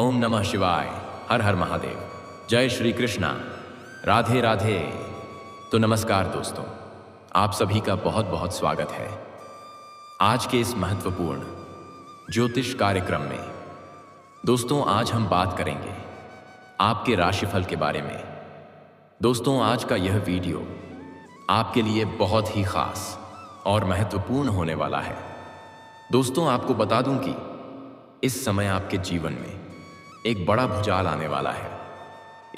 ओम नमः शिवाय। हर हर महादेव। जय श्री कृष्णा। राधे राधे। तो नमस्कार दोस्तों, आप सभी का बहुत बहुत स्वागत है आज के इस महत्वपूर्ण ज्योतिष कार्यक्रम में। दोस्तों, आज हम बात करेंगे आपके राशिफल के बारे में। दोस्तों, आज का यह वीडियो आपके लिए बहुत ही खास और महत्वपूर्ण होने वाला है। दोस्तों, आपको बता दूं कि इस समय आपके जीवन में एक बड़ा भूचाल आने वाला है।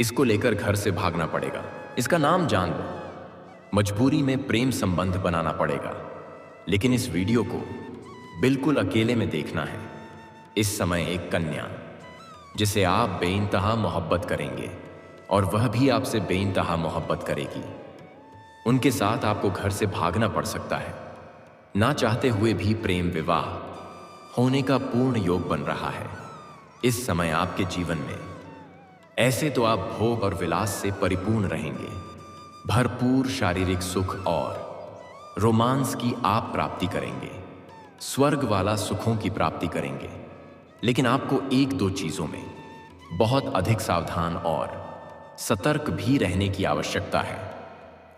इसको लेकर घर से भागना पड़ेगा। इसका नाम जान लो, मजबूरी में प्रेम संबंध बनाना पड़ेगा। लेकिन इस वीडियो को बिल्कुल अकेले में देखना है। इस समय एक कन्या जिसे आप बेइंतहा मोहब्बत करेंगे और वह भी आपसे बेइंतहा मोहब्बत करेगी, उनके साथ आपको घर से भागना पड़ सकता है। ना चाहते हुए भी प्रेम विवाह होने का पूर्ण योग बन रहा है इस समय आपके जीवन में। ऐसे तो आप भोग और विलास से परिपूर्ण रहेंगे, भरपूर शारीरिक सुख और रोमांस की आप प्राप्ति करेंगे, स्वर्ग वाला सुखों की प्राप्ति करेंगे। लेकिन आपको एक दो चीजों में बहुत अधिक सावधान और सतर्क भी रहने की आवश्यकता है,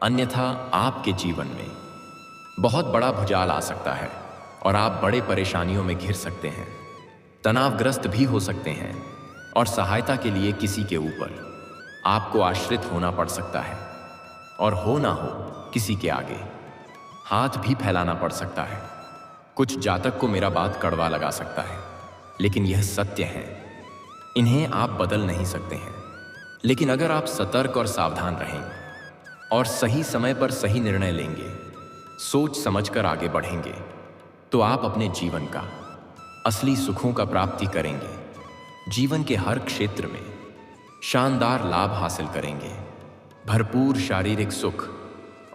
अन्यथा आपके जीवन में बहुत बड़ा भूचाल आ सकता है और आप बड़े परेशानियों में घिर सकते हैं, तनावग्रस्त भी हो सकते हैं और सहायता के लिए किसी के ऊपर आपको आश्रित होना पड़ सकता है और हो ना हो किसी के आगे हाथ भी फैलाना पड़ सकता है। कुछ जातक को मेरा बात कड़वा लगा सकता है, लेकिन यह सत्य है, इन्हें आप बदल नहीं सकते हैं। लेकिन अगर आप सतर्क और सावधान रहेंगे और सही समय पर सही निर्णय लेंगे, सोच समझकर आगे बढ़ेंगे, तो आप अपने जीवन का असली सुखों का प्राप्ति करेंगे। जीवन के हर क्षेत्र में शानदार लाभ हासिल करेंगे, भरपूर शारीरिक सुख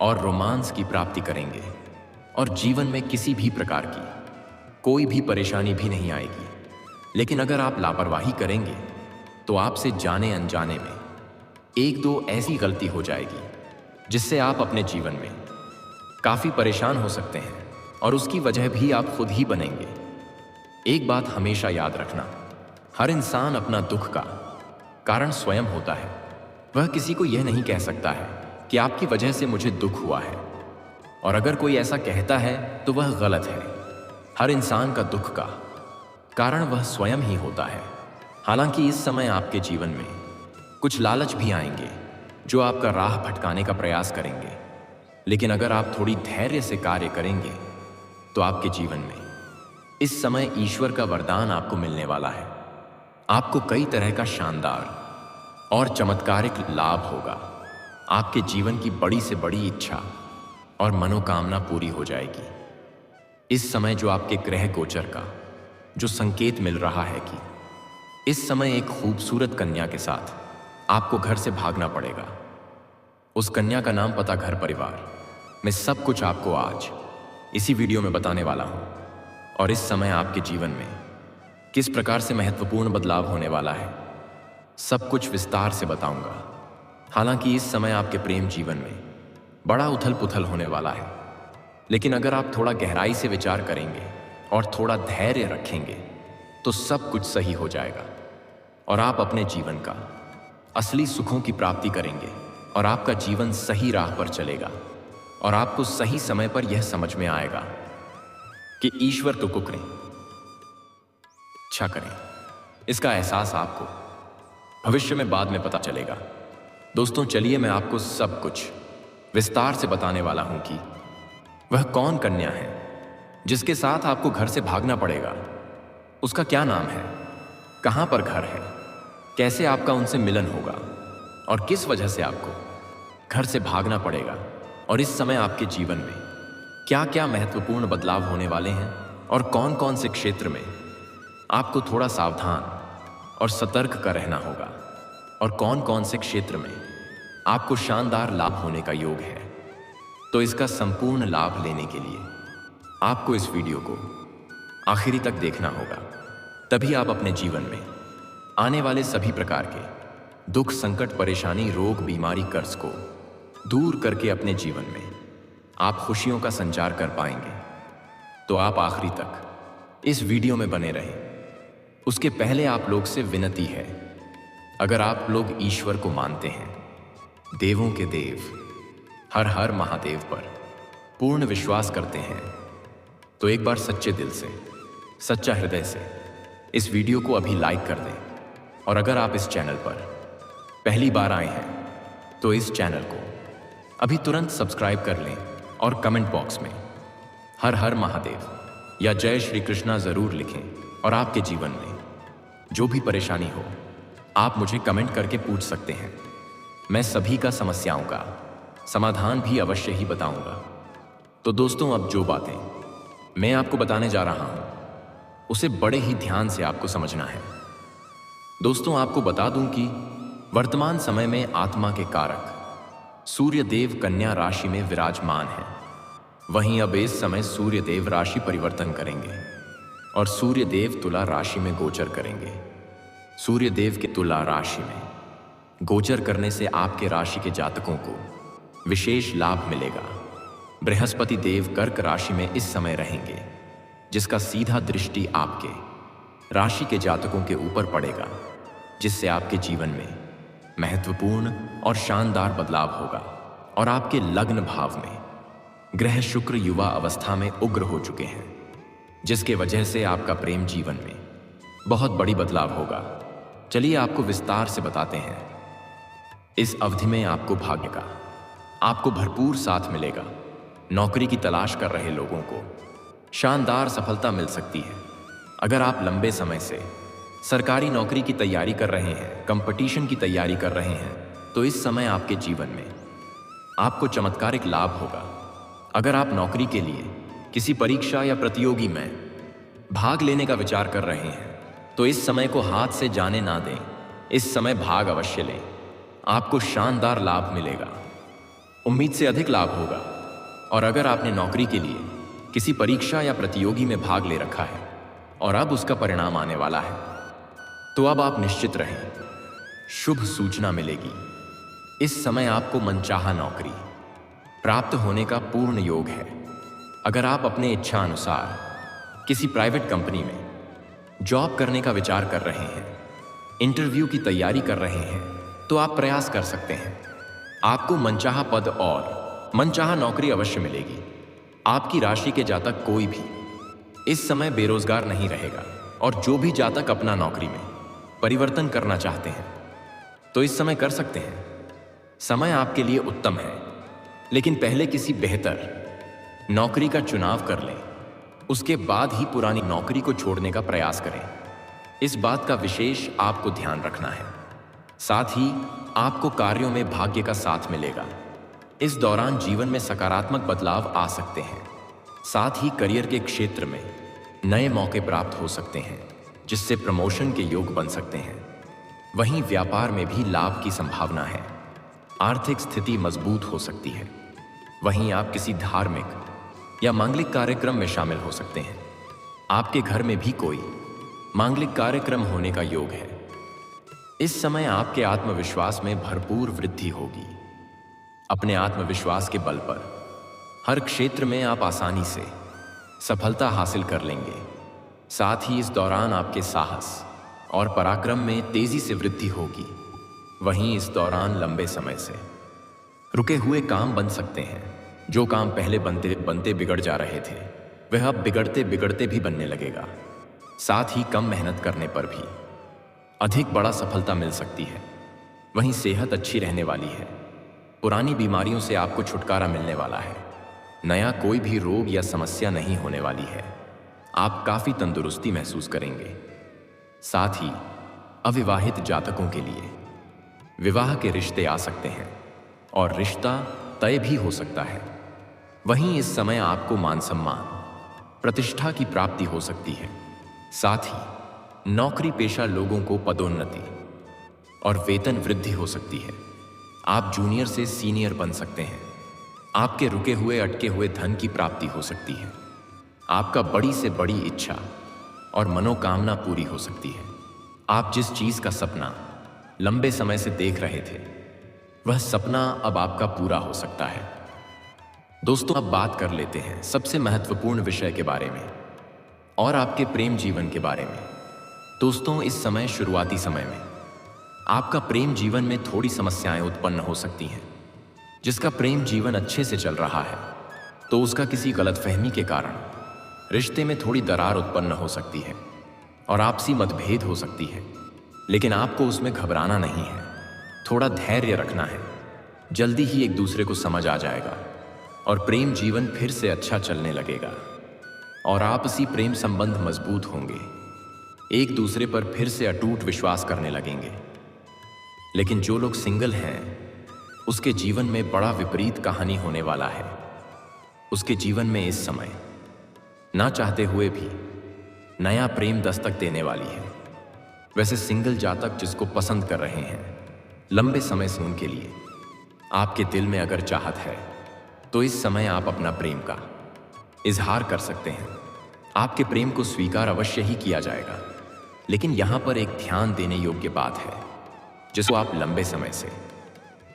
और रोमांस की प्राप्ति करेंगे और जीवन में किसी भी प्रकार की कोई भी परेशानी भी नहीं आएगी। लेकिन अगर आप लापरवाही करेंगे तो आपसे जाने अनजाने में एक दो ऐसी गलती हो जाएगी जिससे आप अपने जीवन में काफी परेशान हो सकते हैं और उसकी वजह भी आप खुद ही बनेंगे। एक बात हमेशा याद रखना, हर इंसान अपना दुख का कारण स्वयं होता है। वह किसी को यह नहीं कह सकता है कि आपकी वजह से मुझे दुख हुआ है, और अगर कोई ऐसा कहता है तो वह गलत है। हर इंसान का दुख का कारण वह स्वयं ही होता है। हालांकि इस समय आपके जीवन में कुछ लालच भी आएंगे जो आपका राह भटकाने का प्रयास करेंगे, लेकिन अगर आप थोड़ी धैर्य से कार्य करेंगे तो आपके जीवन में इस समय ईश्वर का वरदान आपको मिलने वाला है। आपको कई तरह का शानदार और चमत्कारिक लाभ होगा। आपके जीवन की बड़ी से बड़ी इच्छा और मनोकामना पूरी हो जाएगी। इस समय जो आपके ग्रह गोचर का जो संकेत मिल रहा है कि इस समय एक खूबसूरत कन्या के साथ आपको घर से भागना पड़ेगा। उस कन्या का नाम, पता, घर, परिवार, मैं सब कुछ आपको आज इसी वीडियो में बताने वाला हूं। और इस समय आपके जीवन में किस प्रकार से महत्वपूर्ण बदलाव होने वाला है, सब कुछ विस्तार से बताऊंगा। हालांकि इस समय आपके प्रेम जीवन में बड़ा उथल पुथल होने वाला है, लेकिन अगर आप थोड़ा गहराई से विचार करेंगे और थोड़ा धैर्य रखेंगे तो सब कुछ सही हो जाएगा और आप अपने जीवन का असली सुखों की प्राप्ति करेंगे और आपका जीवन सही राह पर चलेगा और आपको सही समय पर यह समझ में आएगा कि ईश्वर तो को करें, इच्छा करें। इसका एहसास आपको भविष्य में बाद में पता चलेगा। दोस्तों, चलिए मैं आपको सब कुछ विस्तार से बताने वाला हूं कि वह कौन कन्या है जिसके साथ आपको घर से भागना पड़ेगा। उसका क्या नाम है, कहां पर घर है, कैसे आपका उनसे मिलन होगा और किस वजह से आपको घर से भागना पड़ेगा, और इस समय आपके जीवन में क्या क्या महत्वपूर्ण बदलाव होने वाले हैं और कौन कौन से क्षेत्र में आपको थोड़ा सावधान और सतर्क का रहना होगा और कौन कौन से क्षेत्र में आपको शानदार लाभ होने का योग है। तो इसका संपूर्ण लाभ लेने के लिए आपको इस वीडियो को आखिरी तक देखना होगा। तभी आप अपने जीवन में आने वाले सभी प्रकार के दुख, संकट, परेशानी, रोग, बीमारी, कर्ज को दूर करके अपने जीवन में आप खुशियों का संचार कर पाएंगे। तो आप आखिरी तक इस वीडियो में बने रहें। उसके पहले आप लोग से विनती है, अगर आप लोग ईश्वर को मानते हैं, देवों के देव हर हर महादेव पर पूर्ण विश्वास करते हैं, तो एक बार सच्चे दिल से, सच्चा हृदय से इस वीडियो को अभी लाइक कर दें। और अगर आप इस चैनल पर पहली बार आए हैं तो इस चैनल को अभी तुरंत सब्सक्राइब कर लें और कमेंट बॉक्स में हर हर महादेव या जय श्री कृष्णा जरूर लिखें। और आपके जीवन में जो भी परेशानी हो आप मुझे कमेंट करके पूछ सकते हैं। मैं सभी का समस्याओं का समाधान भी अवश्य ही बताऊंगा। तो दोस्तों, अब जो बातें मैं आपको बताने जा रहा हूं उसे बड़े ही ध्यान से आपको समझना है। दोस्तों, आपको बता दूं कि वर्तमान समय में आत्मा के कारक सूर्य देव कन्या राशि में विराजमान है। वहीं अब इस समय सूर्य देव राशि परिवर्तन करेंगे और सूर्य देव तुला राशि में गोचर करेंगे। सूर्य देव के तुला राशि में गोचर करने से आपके राशि के जातकों को विशेष लाभ मिलेगा। बृहस्पति देव कर्क राशि में इस समय रहेंगे, जिसका सीधा दृष्टि आपके राशि के जातकों के ऊपर पड़ेगा, जिससे आपके जीवन में महत्वपूर्ण और शानदार बदलाव होगा। और आपके लग्न भाव में ग्रह शुक्र युवा अवस्था में उग्र हो चुके हैं, जिसके वजह से आपका प्रेम जीवन में बहुत बड़ी बदलाव होगा। चलिए आपको विस्तार से बताते हैं। इस अवधि में आपको भाग्य का आपको भरपूर साथ मिलेगा। नौकरी की तलाश कर रहे लोगों को शानदार सफलता मिल सकती है। अगर आप लंबे समय से सरकारी नौकरी की तैयारी कर रहे हैं, कंपटीशन की तैयारी कर रहे हैं, तो इस समय आपके जीवन में आपको चमत्कारिक लाभ होगा। अगर आप नौकरी के लिए किसी परीक्षा या प्रतियोगी में भाग लेने का विचार कर रहे हैं, तो इस समय को हाथ से जाने ना दें। इस समय भाग अवश्य लें, आपको शानदार लाभ मिलेगा, उम्मीद से अधिक लाभ होगा। और अगर आपने नौकरी के लिए किसी परीक्षा या प्रतियोगी में भाग ले रखा है और अब उसका परिणाम आने वाला है, तो अब आप निश्चित रहें, शुभ सूचना मिलेगी। इस समय आपको मनचाहा नौकरी प्राप्त होने का पूर्ण योग है। अगर आप अपने इच्छा अनुसार किसी प्राइवेट कंपनी में जॉब करने का विचार कर रहे हैं, इंटरव्यू की तैयारी कर रहे हैं, तो आप प्रयास कर सकते हैं। आपको मनचाहा पद और मनचाहा नौकरी अवश्य मिलेगी। आपकी राशि के जातक कोई भी इस समय बेरोजगार नहीं रहेगा। और जो भी जातक अपना नौकरी में परिवर्तन करना चाहते हैं, तो इस समय कर सकते हैं। समय आपके लिए उत्तम है, लेकिन पहले किसी बेहतर नौकरी का चुनाव कर लें, उसके बाद ही पुरानी नौकरी को छोड़ने का प्रयास करें। इस बात का विशेष आपको ध्यान रखना है। साथ ही आपको कार्यों में भाग्य का साथ मिलेगा। इस दौरान जीवन में सकारात्मक बदलाव आ सकते हैं। साथ ही करियर के क्षेत्र में नए मौके प्राप्त हो सकते हैं, जिससे प्रमोशन के योग बन सकते हैं। वहीं व्यापार में भी लाभ की संभावना है। आर्थिक स्थिति मजबूत हो सकती है। वहीं आप किसी धार्मिक या मांगलिक कार्यक्रम में शामिल हो सकते हैं। आपके घर में भी कोई मांगलिक कार्यक्रम होने का योग है। इस समय आपके आत्मविश्वास में भरपूर वृद्धि होगी। अपने आत्मविश्वास के बल पर हर क्षेत्र में आप आसानी से सफलता हासिल कर लेंगे। साथ ही इस दौरान आपके साहस और पराक्रम में तेजी से वृद्धि होगी। वहीं इस दौरान लंबे समय से रुके हुए काम बन सकते हैं। जो काम पहले बनते बनते बिगड़ जा रहे थे, वह अब बिगड़ते बिगड़ते भी बनने लगेगा। साथ ही कम मेहनत करने पर भी अधिक बड़ा सफलता मिल सकती है। वहीं सेहत अच्छी रहने वाली है। पुरानी बीमारियों से आपको छुटकारा मिलने वाला है। नया कोई भी रोग या समस्या नहीं होने वाली है। आप काफी तंदुरुस्ती महसूस करेंगे। साथ ही अविवाहित जातकों के लिए विवाह के रिश्ते आ सकते हैं और रिश्ता तय भी हो सकता है। वहीं इस समय आपको मान सम्मान, प्रतिष्ठा की प्राप्ति हो सकती है। साथ ही नौकरी पेशा लोगों को पदोन्नति और वेतन वृद्धि हो सकती है। आप जूनियर से सीनियर बन सकते हैं। आपके रुके हुए अटके हुए धन की प्राप्ति हो सकती है। आपका बड़ी से बड़ी इच्छा और मनोकामना पूरी हो सकती है। आप जिस चीज का सपना लंबे समय से देख रहे थे, वह सपना अब आपका पूरा हो सकता है। दोस्तों, अब बात कर लेते हैं सबसे महत्वपूर्ण विषय के बारे में और आपके प्रेम जीवन के बारे में। दोस्तों, इस समय शुरुआती समय में आपका प्रेम जीवन में थोड़ी समस्याएं उत्पन्न हो सकती हैं। जिसका प्रेम जीवन अच्छे से चल रहा है तो उसका किसी गलतफहमी के कारण रिश्ते में थोड़ी दरार उत्पन्न हो सकती है और आपसी मतभेद हो सकती है। लेकिन आपको उसमें घबराना नहीं है, थोड़ा धैर्य रखना है। जल्दी ही एक दूसरे को समझ आ जाएगा और प्रेम जीवन फिर से अच्छा चलने लगेगा और आपसी प्रेम संबंध मजबूत होंगे, एक दूसरे पर फिर से अटूट विश्वास करने लगेंगे। लेकिन जो लोग सिंगल हैं उसके जीवन में बड़ा विपरीत कहानी होने वाला है। उसके जीवन में इस समय ना चाहते हुए भी नया प्रेम दस्तक देने वाली है। वैसे सिंगल जातक जिसको पसंद कर रहे हैं लंबे समय से, उनके लिए आपके दिल में अगर चाहत है तो इस समय आप अपना प्रेम का इजहार कर सकते हैं। आपके प्रेम को स्वीकार अवश्य ही किया जाएगा। लेकिन यहां पर एक ध्यान देने योग्य बात है, जिसको आप लंबे समय से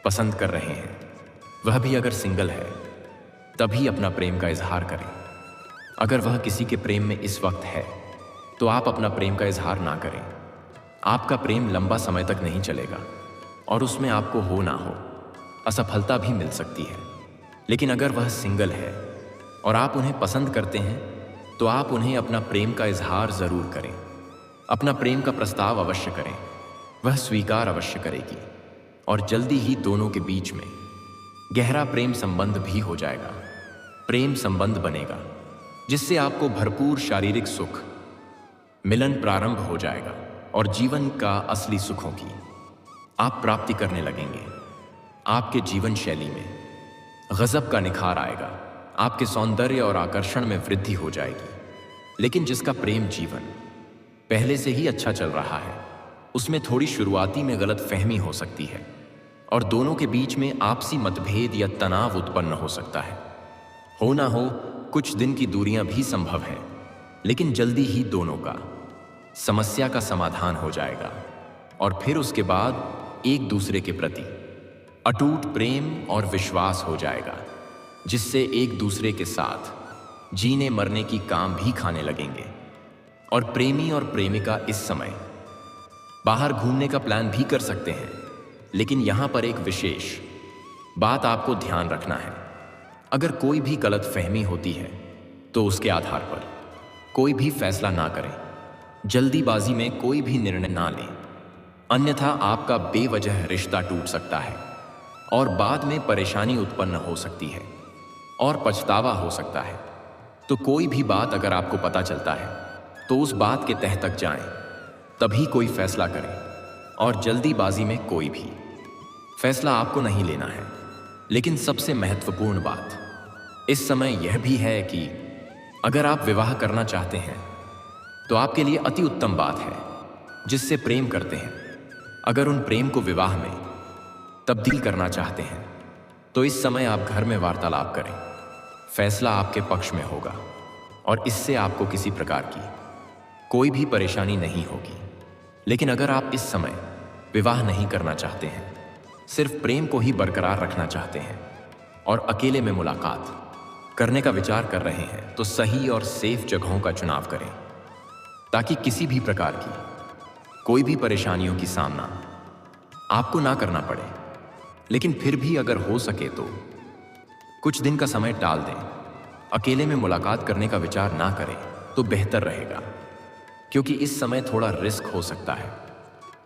पसंद कर रहे हैं वह भी अगर सिंगल है तभी अपना प्रेम का इजहार करें। अगर वह किसी के प्रेम में इस वक्त है तो आप अपना प्रेम का इजहार ना करें। आपका प्रेम लंबा समय तक नहीं चलेगा और उसमें आपको हो ना हो असफलता भी मिल सकती है। लेकिन अगर वह सिंगल है और आप उन्हें पसंद करते हैं तो आप उन्हें अपना प्रेम का इजहार जरूर करें। अपना प्रेम का प्रस्ताव अवश्य करें, वह स्वीकार अवश्य करेगी और जल्दी ही दोनों के बीच में गहरा प्रेम संबंध भी हो जाएगा। प्रेम संबंध बनेगा जिससे आपको भरपूर शारीरिक सुख मिलन प्रारंभ हो जाएगा और जीवन का असली सुखों की आप प्राप्ति करने लगेंगे। आपके जीवन शैली में गजब का निखार आएगा, आपके सौंदर्य और आकर्षण में वृद्धि हो जाएगी। लेकिन जिसका प्रेम जीवन पहले से ही अच्छा चल रहा है उसमें थोड़ी शुरुआती में गलत फहमी हो सकती है और दोनों के बीच में आपसी मतभेद या तनाव उत्पन्न हो सकता है। हो ना हो कुछ दिन की दूरियां भी संभव है, लेकिन जल्दी ही दोनों का समस्या का समाधान हो जाएगा और फिर उसके बाद एक दूसरे के प्रति अटूट प्रेम और विश्वास हो जाएगा, जिससे एक दूसरे के साथ जीने मरने की काम भी खाने लगेंगे। और प्रेमी और प्रेमिका इस समय बाहर घूमने का प्लान भी कर सकते हैं। लेकिन यहां पर एक विशेष बात आपको ध्यान रखना है, अगर कोई भी गलत फहमी होती है तो उसके आधार पर कोई भी फैसला ना करें, जल्दीबाजी में कोई भी निर्णय ना लें, अन्यथा आपका बेवजह रिश्ता टूट सकता है और बाद में परेशानी उत्पन्न हो सकती है और पछतावा हो सकता है। तो कोई भी बात अगर आपको पता चलता है तो उस बात के तह तक जाएं, तभी कोई फैसला करें और जल्दीबाजी में कोई भी फैसला आपको नहीं लेना है। लेकिन सबसे महत्वपूर्ण बात इस समय यह भी है कि अगर आप विवाह करना चाहते हैं तो आपके लिए अति उत्तम बात है जिससे प्रेम करते हैं। अगर उन प्रेम को विवाह में तब्दील करना चाहते हैं तो इस समय आप घर में वार्तालाप करें, फैसला आपके पक्ष में होगा और इससे आपको किसी प्रकार की कोई भी परेशानी नहीं होगी। लेकिन अगर आप इस समय विवाह नहीं करना चाहते हैं, सिर्फ प्रेम को ही बरकरार रखना चाहते हैं और अकेले में मुलाकात करने का विचार कर रहे हैं तो सही और सेफ जगहों का चुनाव करें ताकि किसी भी प्रकार की कोई भी परेशानियों की सामना आपको ना करना पड़े। लेकिन फिर भी अगर हो सके तो कुछ दिन का समय टाल दें, अकेले में मुलाकात करने का विचार ना करें तो बेहतर रहेगा, क्योंकि इस समय थोड़ा रिस्क हो सकता है,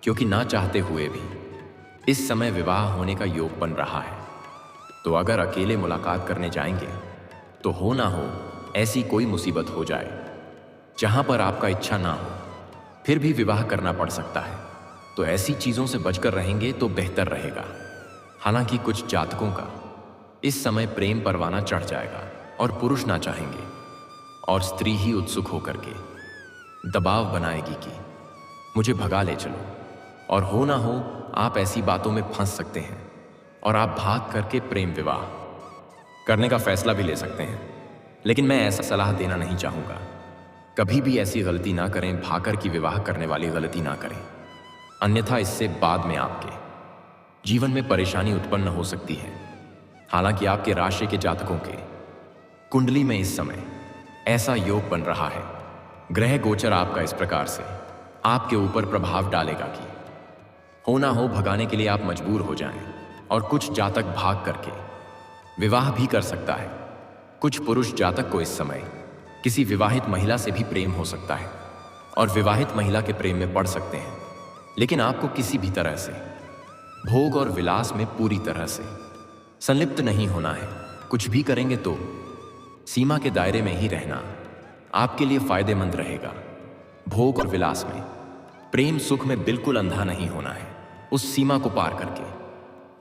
क्योंकि ना चाहते हुए भी इस समय विवाह होने का योग बन रहा है। तो अगर अकेले मुलाकात करने जाएंगे तो हो ना हो ऐसी कोई मुसीबत हो जाए जहां पर आपका इच्छा ना हो, फिर भी विवाह करना पड़ सकता है। तो ऐसी चीजों से बचकर रहेंगे तो बेहतर रहेगा। हालांकि कुछ जातकों का इस समय प्रेम परवाना चढ़ जाएगा और पुरुष ना चाहेंगे और स्त्री ही उत्सुक होकर के दबाव बनाएगी कि मुझे भगा ले चलो, और हो ना हो आप ऐसी बातों में फंस सकते हैं और आप भाग करके प्रेम विवाह करने का फैसला भी ले सकते हैं। लेकिन मैं ऐसा सलाह देना नहीं चाहूँगा। कभी भी ऐसी गलती ना करें, भाकर की विवाह करने वाली गलती ना करें, अन्यथा इससे बाद में आपके जीवन में परेशानी उत्पन्न हो सकती है। हालांकि आपके राशि के जातकों के कुंडली में इस समय ऐसा योग बन रहा है, ग्रह गोचर आपका इस प्रकार से आपके ऊपर प्रभाव डालेगा कि हो ना हो भगाने के लिए आप मजबूर हो जाएं और कुछ जातक भाग करके विवाह भी कर सकता है। कुछ पुरुष जातक को इस समय किसी विवाहित महिला से भी प्रेम हो सकता है और विवाहित महिला के प्रेम में पड़ सकते हैं, लेकिन आपको किसी भी तरह से भोग और विलास में पूरी तरह से संलिप्त नहीं होना है। कुछ भी करेंगे तो सीमा के दायरे में ही रहना आपके लिए फायदेमंद रहेगा। भोग और विलास में, प्रेम सुख में बिल्कुल अंधा नहीं होना है। उस सीमा को पार करके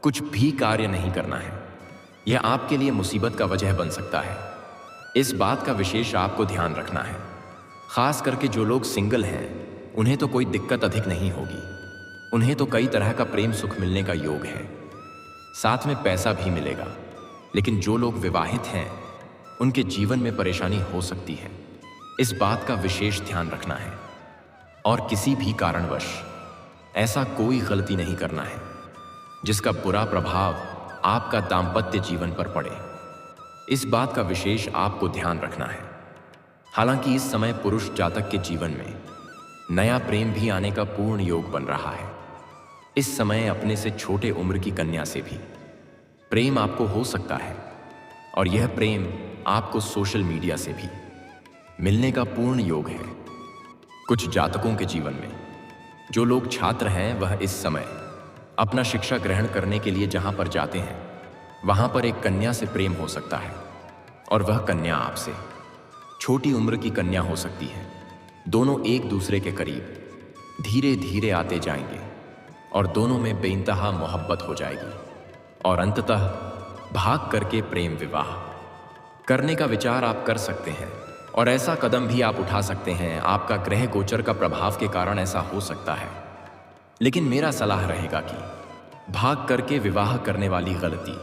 कुछ भी कार्य नहीं करना है, यह आपके लिए मुसीबत का वजह बन सकता है। इस बात का विशेष आपको ध्यान रखना है। खास करके जो लोग सिंगल हैं उन्हें तो कोई दिक्कत अधिक नहीं होगी, उन्हें तो कई तरह का प्रेम सुख मिलने का योग है, साथ में पैसा भी मिलेगा। लेकिन जो लोग विवाहित हैं उनके जीवन में परेशानी हो सकती है, इस बात का विशेष ध्यान रखना है और किसी भी कारणवश ऐसा कोई गलती नहीं करना है जिसका बुरा प्रभाव आपका दाम्पत्य जीवन पर पड़े। इस बात का विशेष आपको ध्यान रखना है। हालांकि इस समय पुरुष जातक के जीवन में नया प्रेम भी आने का पूर्ण योग बन रहा है। इस समय अपने से छोटे उम्र की कन्या से भी प्रेम आपको हो सकता है और यह प्रेम आपको सोशल मीडिया से भी मिलने का पूर्ण योग है। कुछ जातकों के जीवन में जो लोग छात्र हैं वह इस समय अपना शिक्षा ग्रहण करने के लिए जहां पर जाते हैं वहां पर एक कन्या से प्रेम हो सकता है और वह कन्या आपसे छोटी उम्र की कन्या हो सकती है। दोनों एक दूसरे के करीब धीरे धीरे आते जाएंगे और दोनों में बेइंतहा मोहब्बत हो जाएगी और अंततः भाग करके प्रेम विवाह करने का विचार आप कर सकते हैं और ऐसा कदम भी आप उठा सकते हैं। आपका ग्रह गोचर का प्रभाव के कारण ऐसा हो सकता है, लेकिन मेरा सलाह रहेगा कि भाग करके विवाह करने वाली गलती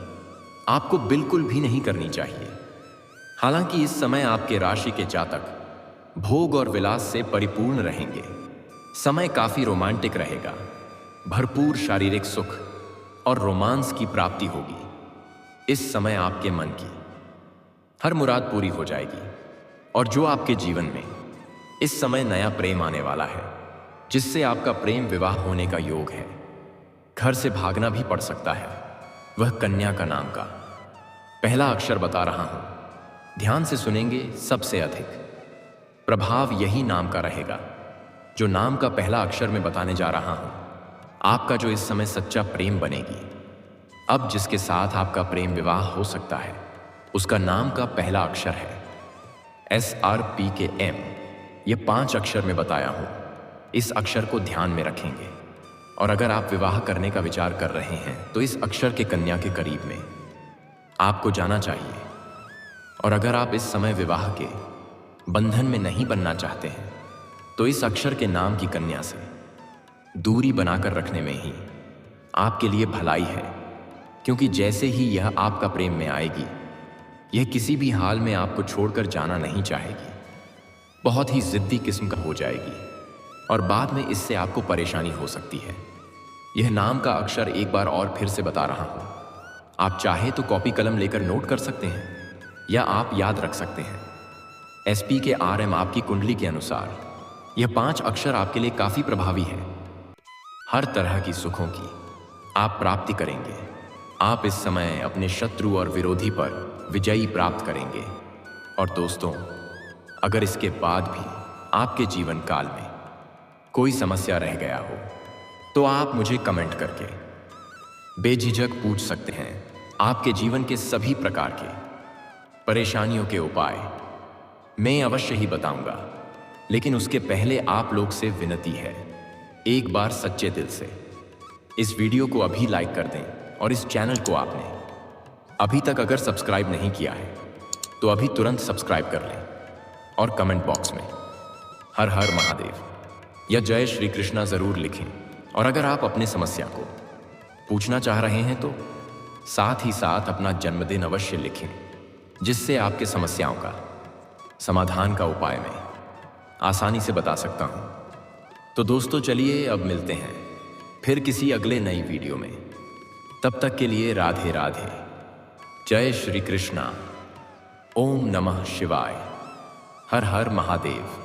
आपको बिल्कुल भी नहीं करनी चाहिए। हालांकि इस समय आपके राशि के जातक भोग और विलास से परिपूर्ण रहेंगे। समय काफी रोमांटिक रहेगा, भरपूर शारीरिक सुख और रोमांस की प्राप्ति होगी। इस समय आपके मन की हर मुराद पूरी हो जाएगी और जो आपके जीवन में इस समय नया प्रेम आने वाला है जिससे आपका प्रेम विवाह होने का योग है, घर से भागना भी पड़ सकता है। वह कन्या का नाम का पहला अक्षर बता रहा हूं, ध्यान से सुनेंगे। सबसे अधिक प्रभाव यही नाम का रहेगा जो नाम का पहला अक्षर मैं बताने जा रहा हूं। आपका जो इस समय सच्चा प्रेम बनेगी, अब जिसके साथ आपका प्रेम विवाह हो सकता है, उसका नाम का पहला अक्षर है SRPKM। यह 5 अक्षर में बताया हूं। इस अक्षर को ध्यान में रखेंगे और अगर आप विवाह करने का विचार कर रहे हैं तो इस अक्षर के कन्या के करीब में आपको जाना चाहिए। और अगर आप इस समय विवाह के बंधन में नहीं बनना चाहते हैं तो इस अक्षर के नाम की कन्या से दूरी बनाकर रखने में ही आपके लिए भलाई है, क्योंकि जैसे ही यह आपका प्रेम में आएगी, यह किसी भी हाल में आपको छोड़कर जाना नहीं चाहेगी। बहुत ही जिद्दी किस्म का हो जाएगी और बाद में इससे आपको परेशानी हो सकती है। यह नाम का अक्षर एक बार और फिर से बता रहा हूं। आप चाहे तो कॉपी कलम लेकर नोट कर सकते हैं या आप याद रख सकते हैं। SPKRM आपकी कुंडली के अनुसार यह 5 अक्षर आपके लिए काफी प्रभावी है। हर तरह की सुखों की आप प्राप्ति करेंगे। आप इस समय अपने शत्रु और विरोधी पर विजयी प्राप्त करेंगे। और दोस्तों, अगर इसके बाद भी आपके जीवन काल में कोई समस्या रह गया हो तो आप मुझे कमेंट करके बेझिझक पूछ सकते हैं। आपके जीवन के सभी प्रकार के परेशानियों के उपाय मैं अवश्य ही बताऊंगा, लेकिन उसके पहले आप लोग से विनती है, एक बार सच्चे दिल से इस वीडियो को अभी लाइक कर दें और इस चैनल को आपने अभी तक अगर सब्सक्राइब नहीं किया है तो अभी तुरंत सब्सक्राइब कर लें और कमेंट बॉक्स में हर हर महादेव या जय श्री कृष्णा जरूर लिखें। और अगर आप अपने समस्या को पूछना चाह रहे हैं तो साथ ही साथ अपना जन्मदिन अवश्य लिखें, जिससे आपके समस्याओं का समाधान का उपाय मैं आसानी से बता सकता हूं। तो दोस्तों, चलिए अब मिलते हैं फिर किसी अगले नई वीडियो में। तब तक के लिए राधे राधे, जय श्री कृष्णा, ओम नमः शिवाय, हर हर महादेव।